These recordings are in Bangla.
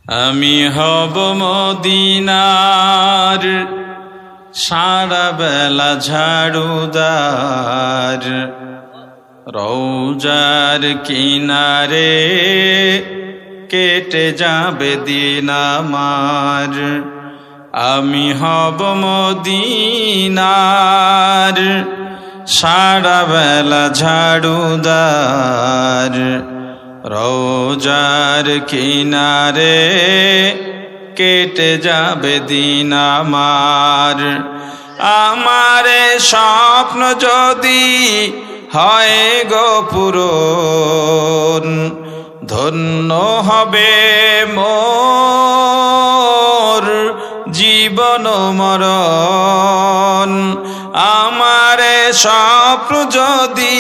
আমি হব মদিনার সারা বেলা ঝাড়ুদার, রওজার কিনারে কেটে যাবে দিন আমার। আমি হব মদিনার সারা বেলা ঝাড়ুদার, রওজার কিনারে কেটে যাবে দিন আমার। আমারে স্বপ্ন যদি হয় গো পূরণ, ধন্য হবে মোর জীবন মরণ। আমারে স্বপ্ন যদি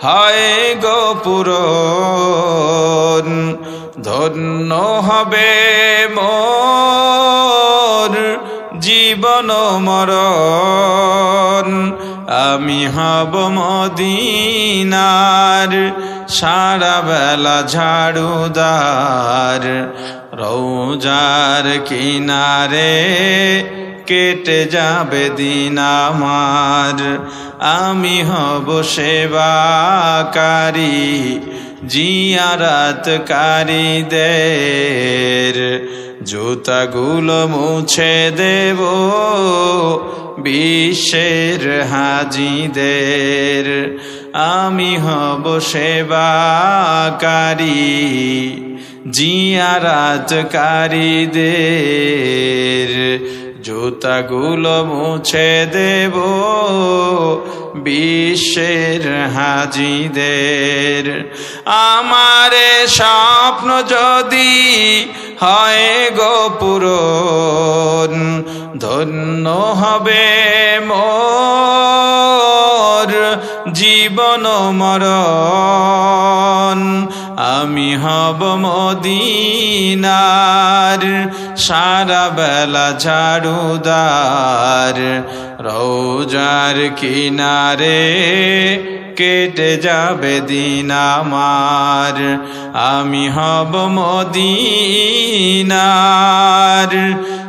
হয় গো পূরণ, ধন্য হবে মোর জীবন মরণ। আমি হব মদিনার সারা বেলা ঝাড়ুদার, রওজার কিনারে কেটে যাবে দিন আমার। আমি হব সেবাকারী জিয়ারাতকারীদের, জুতাগুলো মুছে দেব বিশ্বের হাজিদের। আমি হব সেবাকারী জিয়ারাতকারীদের, জুতাগুলো মুছে দেব বিশ্বের হাজিদের। আমারে স্বপ্ন যদি হয় গো পূরণ, ধন্য হবে মোর জীবন মরণ। আমি হব মদিনার সারা বেলা ঝাড়ুদার, রওজার কিনারে কেটে যাবে দিন আমার। আমি হব মদিনার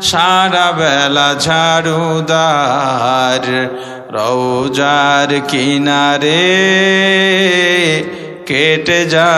সারা বেলা ঝাড়ুদার, রওজার কিনারে কেটে যা